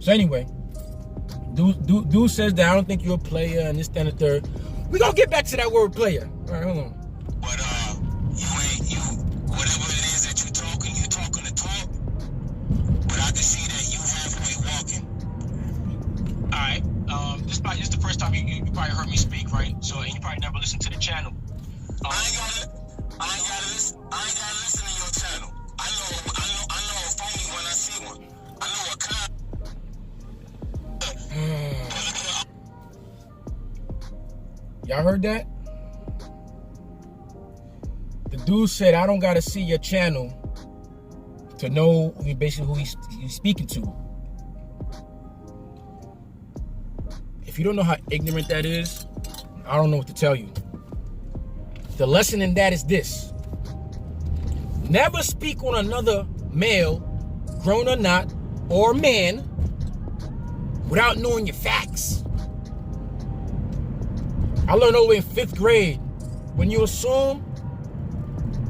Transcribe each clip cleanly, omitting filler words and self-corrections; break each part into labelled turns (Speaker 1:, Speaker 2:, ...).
Speaker 1: So anyway, dude says that I don't think you're a player and this, that, and the third. We gonna get back to that word player. All right, hold on.
Speaker 2: But whatever it is that you're talking the talk. But I can see that you halfway walking. All right. This is the first time you probably heard me speak, right? So you probably never listened to the channel. I ain't gotta listen to your channel. I know a phony when I see one. I know a con.
Speaker 1: Y'all heard that? The dude said, I don't gotta see your channel to know basically who he's speaking to. If you don't know how ignorant that is, I don't know what to tell you. The lesson in that is this: never speak on another male, grown or not, or man, without knowing your facts. I learned all the way in 5th grade, when you assume,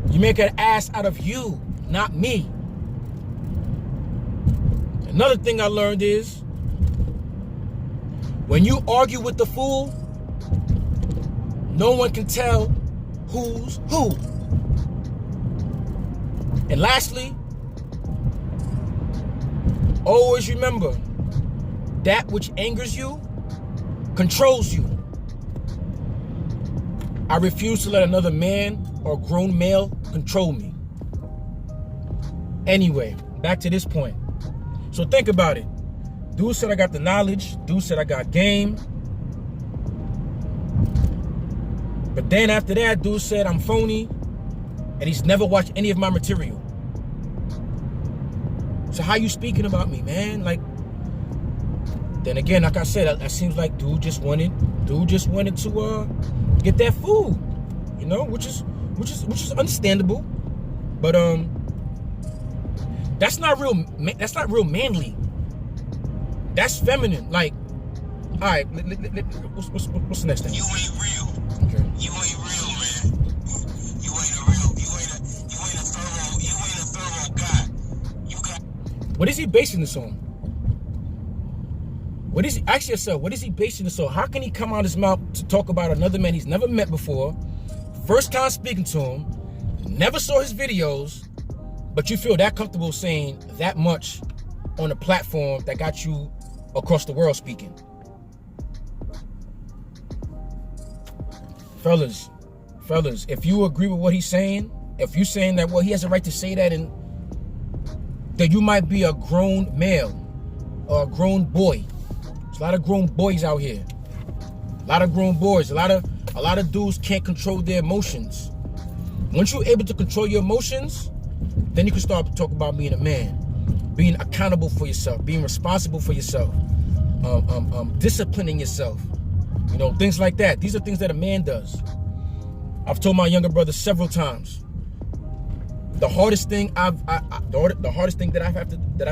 Speaker 1: you make an ass out of you, not me. Another thing I learned is, when you argue with the fool, no one can tell who's who. And lastly, always remember, that which angers you controls you. I refuse to let another man or grown male control me. Anyway, back to this point. So think about it. Dude said I got the knowledge. Dude said I got game. But then after that, dude said I'm phony and he's never watched any of my material. So how you speaking about me, man? Like, then again, like I said, that seems like dude just wanted to get that food, you know, which is understandable. But that's not real manly. That's feminine. Like, all right, what's the next thing?
Speaker 2: You ain't real.
Speaker 1: Okay.
Speaker 2: You ain't real, man. You ain't a thorough guy. You got.
Speaker 1: What is he basing this on? What is he, ask yourself, what is he basing this on? How can he come out of his mouth to talk about another man he's never met before, first time speaking to him, never saw his videos, but you feel that comfortable saying that much on a platform that got you across the world speaking? Fellas, if you agree with what he's saying, if you're saying that, well, he has a right to say that, and that you might be a grown male or a grown boy. There's a lot of grown boys out here. A lot of grown boys. A lot of dudes can't control their emotions. Once you're able to control your emotions, then you can start to talk about being a man, being accountable for yourself, being responsible for yourself, disciplining yourself. You know, things like that. These are things that a man does. I've told my younger brother several times, the hardest thing the hardest thing that I've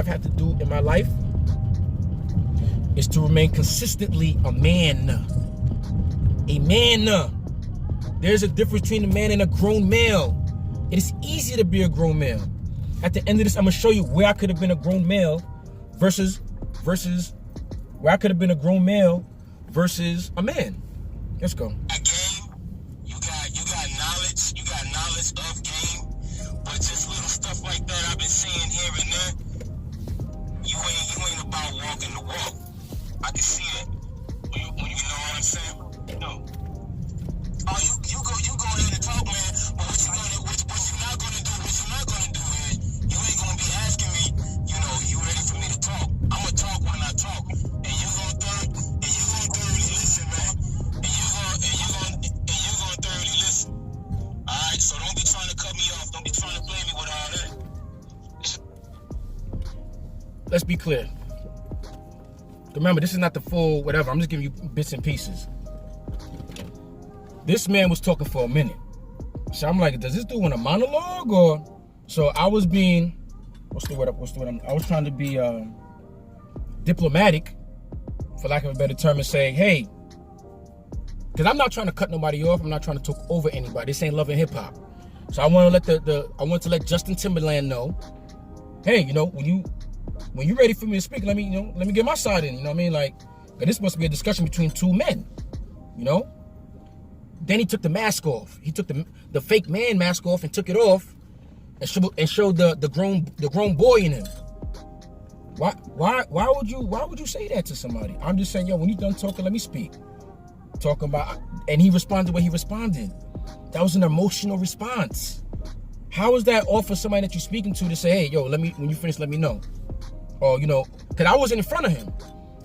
Speaker 1: had to do in my life is to remain consistently a man. A man. There's a difference between a man and a grown male. It is easy to be a grown male. At the end of this, I'm gonna show you where I could have been a grown male versus where I could have been a grown male versus a man. Let's go.
Speaker 2: Game, you got knowledge of game, but just little stuff like that I've been seeing here and there. You ain't about walking the walk. I can see that. When you know what I'm saying? No. Oh, you go ahead and talk, man. But what you're not gonna do is you ain't gonna be asking me, you know, you ready for me to talk. I'ma talk when I talk. And you gonna thoroughly listen, man. And you gonna thoroughly listen. Alright, so don't be trying to cut me off. Don't be trying to blame me with all that.
Speaker 1: Let's be clear. Remember, this is not the full whatever. I'm just giving you bits and pieces. This man was talking for a minute. So I'm like, does this dude want a monologue or? So I was being, what's the word? I was trying to be diplomatic, for lack of a better term, and say, hey, because I'm not trying to cut nobody off. I'm not trying to talk over anybody. This ain't Love and Hip Hop. So I want to let I want to let Justin Timberland know, hey, you know, when when you're ready for me to speak, let me get my side in. You know what I mean? Like, this must be a discussion between two men. You know. Then he took the mask off. He took the fake man mask off and took it off, and showed the grown boy in him. Why would you say that to somebody? I'm just saying, yo, when you done talking, let me speak. Talking about, and he responded the way he responded. That was an emotional response. How is that off for somebody that you're speaking to say, hey, yo, when you finish, let me know. Or, you know, because I wasn't in front of him.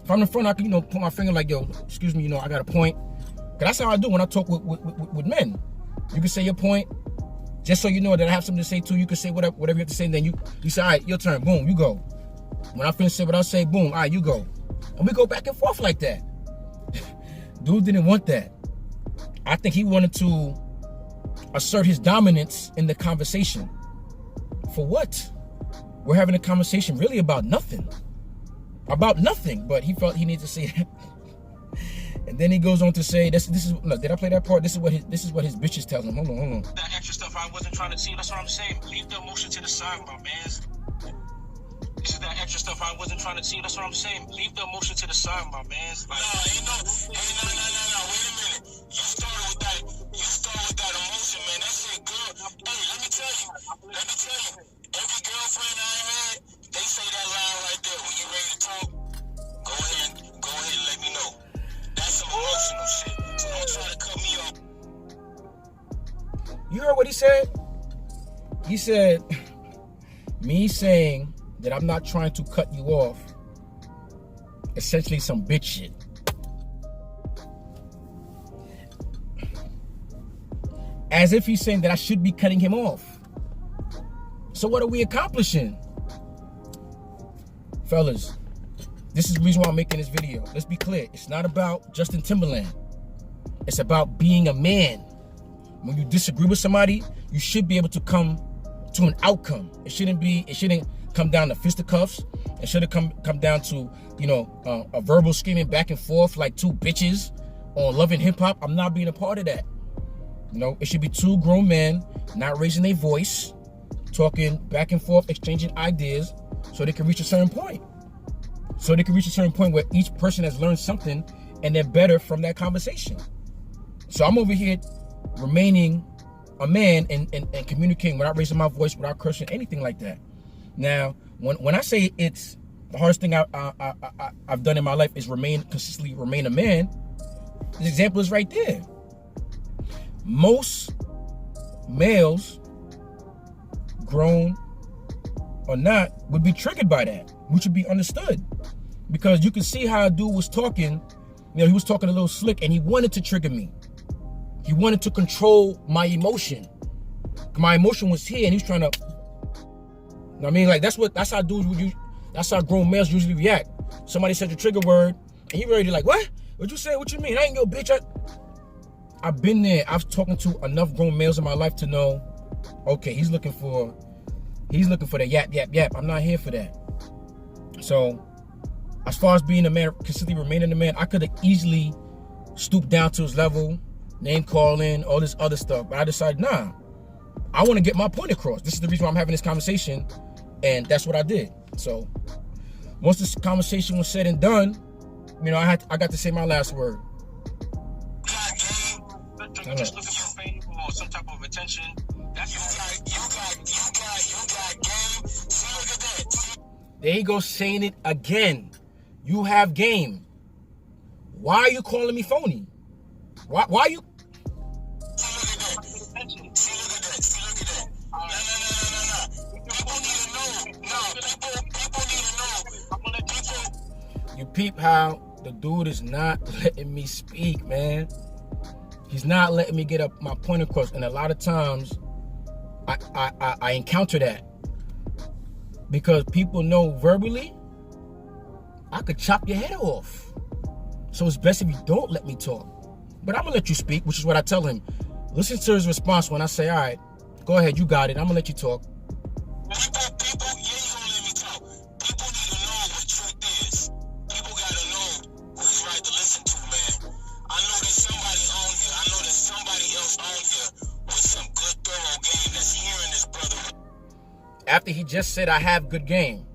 Speaker 1: If I'm in front, I can, put my finger like, yo, excuse me, I got a point. Because that's how I do when I talk with men. You can say your point, just so you know that I have something to say too. You can say whatever you have to say, and then you say, all right, your turn, boom, you go. When I finish saying what I say, boom, all right, you go. And we go back and forth like that. Dude didn't want that. I think he wanted to assert his dominance in the conversation. For what? We're having a conversation really about nothing. About nothing, but he felt he needed to say that. And then he goes on to say, "This is look, did I play that part? This is what his bitches tell him." Hold on.
Speaker 2: That extra stuff I wasn't trying to see. That's what I'm saying. Leave the emotion to the side, my man. This is that extra stuff I wasn't trying to see. That's what I'm saying. Leave the emotion to the side, my man. Like, no. Wait a minute. You started with that emotion, man. That shit good. Hey, let me tell you. Every girlfriend I had, they say that line right there. When you ready to talk, go ahead and let me know. That's some emotional shit. So don't try to cut me off.
Speaker 1: You heard what he said? He said, me saying that I'm not trying to cut you off, essentially some bitch shit. As if he's saying that I should be cutting him off. So what are we accomplishing? Fellas, this is the reason why I'm making this video. Let's be clear. It's not about Justin Timberland. It's about being a man. When you disagree with somebody, you should be able to come to an outcome. It shouldn't come down to fisticuffs. It shouldn't come down to, a verbal screaming back and forth like two bitches on Love and Hip Hop. I'm not being a part of that. It should be two grown men not raising their voice, talking back and forth, exchanging ideas so they can reach a certain point. So they can reach a certain point where each person has learned something and they're better from that conversation. So I'm over here remaining a man and communicating without raising my voice, without cursing, anything like that. Now, when I say it's the hardest thing I've done in my life is consistently remain a man, the example is right there. Most males, grown or not, would be triggered by that, which would be understood. Because you can see how a dude was talking, he was talking a little slick and he wanted to trigger me. He wanted to control my emotion. My emotion was here and he was trying to, like that's how dudes would use, that's how grown males usually react. Somebody said the trigger word and he ready like, what? What'd you say? What you mean? I ain't your bitch. I've been there. I've talked to enough grown males in my life to know, okay, he's looking for the yap. I'm not here for that. So as far as being a man, consistently remaining a man, I could have easily stooped down to his level, name calling, all this other stuff. But I decided, nah, I want to get my point across. This is the reason why I'm having this conversation. And that's what I did. So once this conversation was said and done, I got to say my last word.
Speaker 2: Just looking for fame or some type of attention. That's you got game. See, look at that.
Speaker 1: There he goes saying it again. You have game. Why are you calling me phony? Why are you?
Speaker 2: See, look at that. No. People need to know. People need to know.
Speaker 1: You peep how the dude is not letting me speak, man. He's not letting me get up my point across. And a lot of times I encounter that. Because people know verbally, I could chop your head off. So it's best if you don't let me talk. But I'm going to let you speak, which is what I tell him. Listen to his response when I say, all right, go ahead, you got it. I'm going to let you talk.
Speaker 2: People, yeah, you gonna let me talk. People need to know what truth is. People gotta know who's right to listen to, man. I know there's somebody on here. I know there's somebody else on here with some good thorough game that's hearing this brother.
Speaker 1: After he just said I have good game.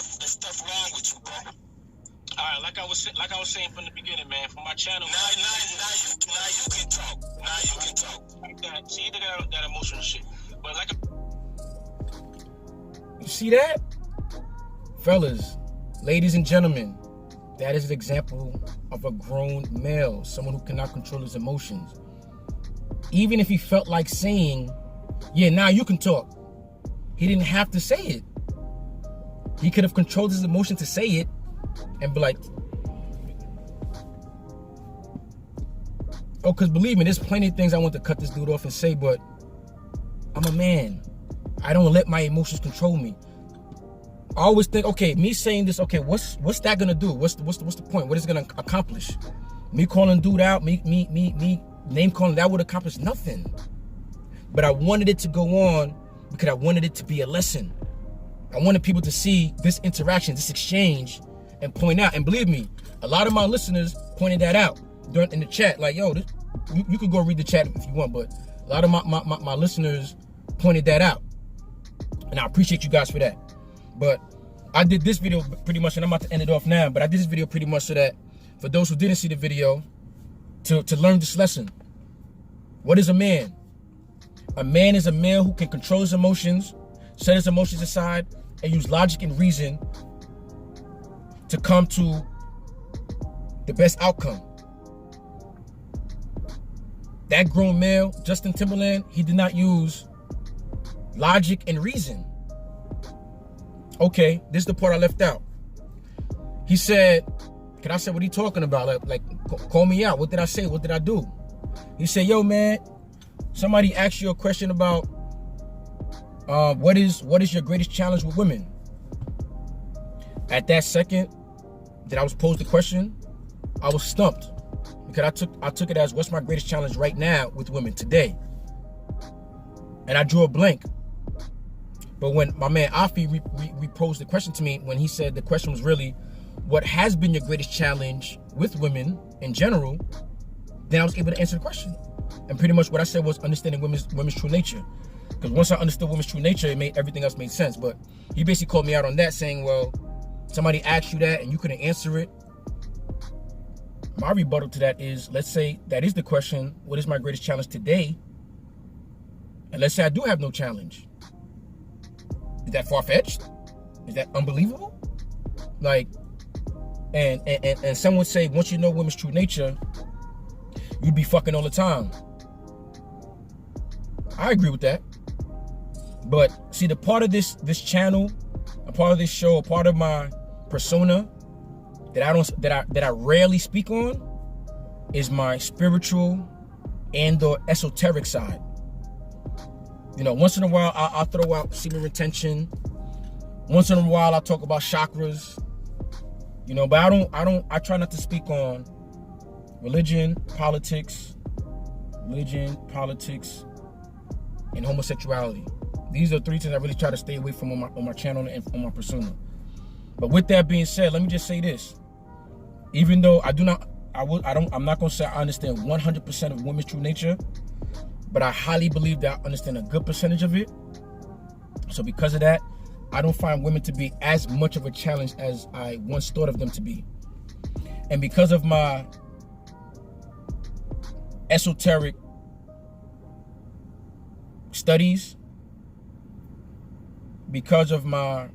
Speaker 2: stuff wrong with you, bro.
Speaker 3: All right, like I was saying from the beginning, man. For my channel.
Speaker 2: Now you can talk. Now you can talk.
Speaker 3: Like that. See, that emotional shit. But like.
Speaker 1: You see that, fellas, ladies and gentlemen? That is an example of a grown male, someone who cannot control his emotions. Even if he felt like saying, yeah, now you can talk, he didn't have to say it. He could have controlled his emotion to say it and be like, oh, because believe me, there's plenty of things I want to cut this dude off and say, but I'm a man. I don't let my emotions control me. I always think, okay, me saying this, okay, what's that gonna do? What's the point? What is it gonna accomplish? Me calling dude out, me name calling, that would accomplish nothing. But I wanted it to go on because I wanted it to be a lesson. I wanted people to see this interaction, this exchange, and point out. And believe me, a lot of my listeners pointed that out in the chat. Like, yo, you could go read the chat if you want, but a lot of my listeners pointed that out. And I appreciate you guys for that. But I did this video pretty much, and I'm about to end it off now, but I did this video pretty much so that for those who didn't see the video, to learn this lesson. What is a man? A man is a male who can control his emotions, set his emotions aside, and use logic and reason to come to the best outcome. That grown male, Justin Timberland, he did not use logic and reason. Okay, this is the part I left out. He said, can I say what he talking about? Like, call me out. What did I say? What did I do? He said, yo, man, somebody asked you a question about what is your greatest challenge with women? At that second that I was posed the question, I was stumped. Because I took it as, what's my greatest challenge right now with women today? And I drew a blank. But when my man Afi reposed the question to me, when he said the question was really, what has been your greatest challenge with women in general, then I was able to answer the question. And pretty much what I said was understanding women's true nature. Because once I understood women's true nature, everything else made sense. But he basically called me out on that, saying, well, somebody asked you that and you couldn't answer it. My rebuttal to that is, let's say that is the question, what is my greatest challenge today? And let's say I do have no challenge. Is that far-fetched? Is that unbelievable? Like, and some would say, once you know women's true nature, you'd be fucking all the time. I agree with that. But see, the part of this channel, a part of this show, a part of my persona that I rarely speak on is my spiritual and the esoteric side. You know, once in a while I'll throw out semen retention. Once in a while I'll talk about chakras. You know, but I try not to speak on religion, politics, and homosexuality. These are three things I really try to stay away from on my channel and on my persona. But with that being said, let me just say this. Even though I'm not gonna say I understand 100% of women's true nature, but I highly believe that I understand a good percentage of it. So because of that, I don't find women to be as much of a challenge as I once thought of them to be. And because of my esoteric studies, because of my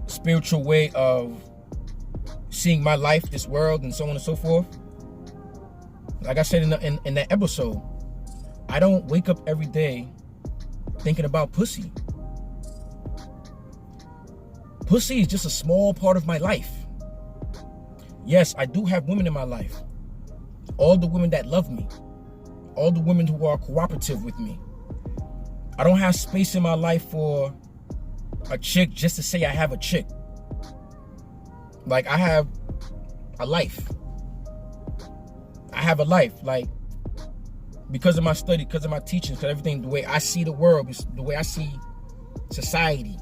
Speaker 1: spiritual way of seeing my life, this world, and so on and so forth, like I said in that episode, I don't wake up every day thinking about pussy. Pussy is just a small part of my life. Yes, I do have women in my life. All the women that love me. All the women who are cooperative with me. I don't have space in my life for a chick just to say I have a chick. Like, I have a life. I have a life. Like, because of my study, because of my teachings, because everything, the way I see the world, the way I see society.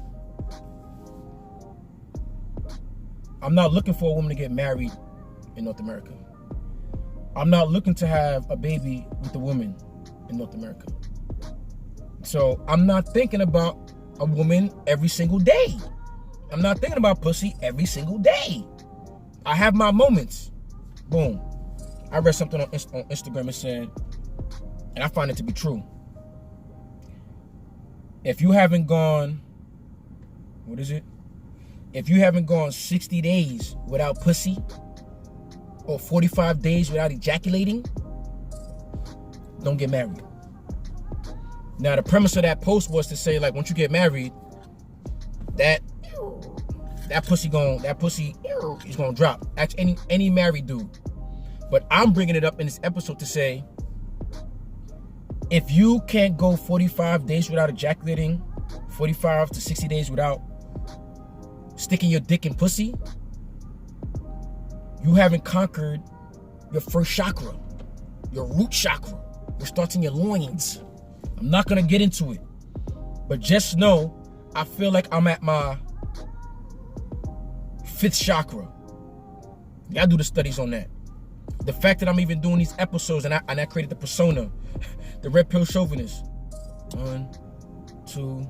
Speaker 1: I'm not looking for a woman to get married in North America. I'm not looking to have a baby with a woman in North America. So I'm not thinking about a woman every single day. I'm not thinking about pussy every single day. I have my moments. Boom. I read something on Instagram. It said, and I find it to be true. If you haven't gone, what is it? If you haven't gone 60 days without pussy, or 45 days without ejaculating, don't get married. Now, the premise of that post was to say, like, once you get married, that pussy is gonna drop. That's any married dude. But I'm bringing it up in this episode to say, if you can't go 45 days without ejaculating, 45 to 60 days without sticking your dick in pussy, you haven't conquered your first chakra, your root chakra, which starts in your loins. I'm not gonna get into it, but just know, I feel like I'm at my 5th chakra. Y'all do the studies on that. The fact that I'm even doing these episodes and I created the persona, the red pill chauvinist. 1, 2,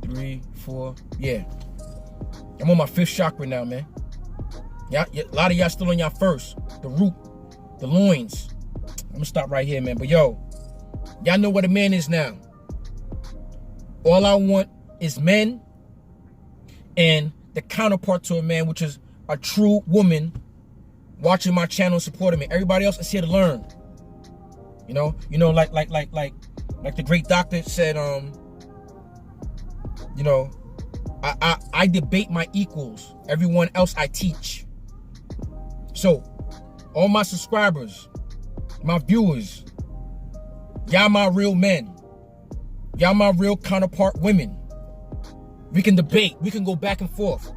Speaker 1: 3, 4. Yeah. I'm on my 5th chakra now, man. Yeah, a lot of y'all still on y'all first. The root, the loins. I'm gonna stop right here, man. But yo, y'all know what a man is now. All I want is men and the counterpart to a man, which is a true woman watching my channel and supporting me. Everybody else is here to learn. You know, like the great doctor said, you know, I debate my equals. Everyone else I teach. So, all my subscribers, my viewers, y'all my real men. Y'all my real counterpart women. We can debate. We can go back and forth.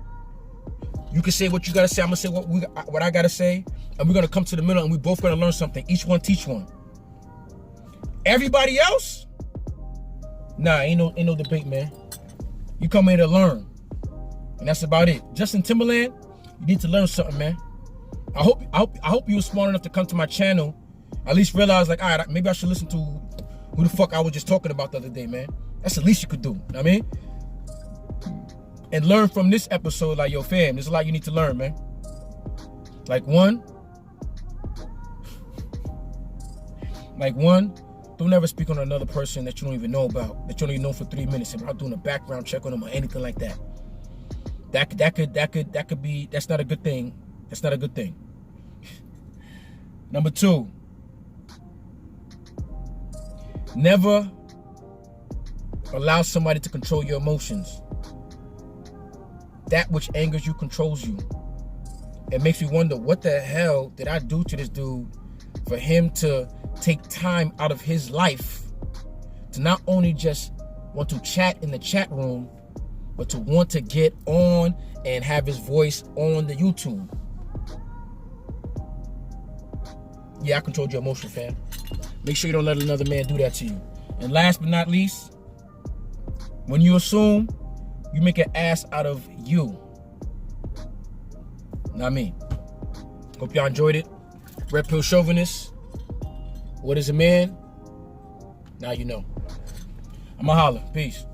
Speaker 1: You can say what you gotta say. I'm gonna say what I gotta say, and we're gonna come to the middle, and we both gonna learn something. Each one teach one. Everybody else, nah, ain't no debate, man. You come here to learn, and that's about it. Justin Timbaland, you need to learn something, man. I hope you were smart enough to come to my channel. At least realize, like, all right, maybe I should listen to who the fuck I was just talking about the other day, man. That's the least you could do. You know what I mean? And learn from this episode, like, yo, fam, there's a lot you need to learn, man. Like one, don't ever speak on another person that you don't even know about, that you don't even know for 3 minutes, and without doing a background check on them or anything like that. That could be, that's not a good thing. That's not a good thing. Number 2, never allow somebody to control your emotions. That which angers you controls you. It makes you wonder, what the hell did I do to this dude for him to take time out of his life to not only just want to chat in the chat room, but to want to get on and have his voice on the YouTube. Yeah, I controlled your emotion, fam. Make sure you don't let another man do that to you. And last but not least, when you assume, you make an ass out of you. Not me. Hope y'all enjoyed it. Red pill chauvinist. What is a man? Now you know. I'ma holler. Peace.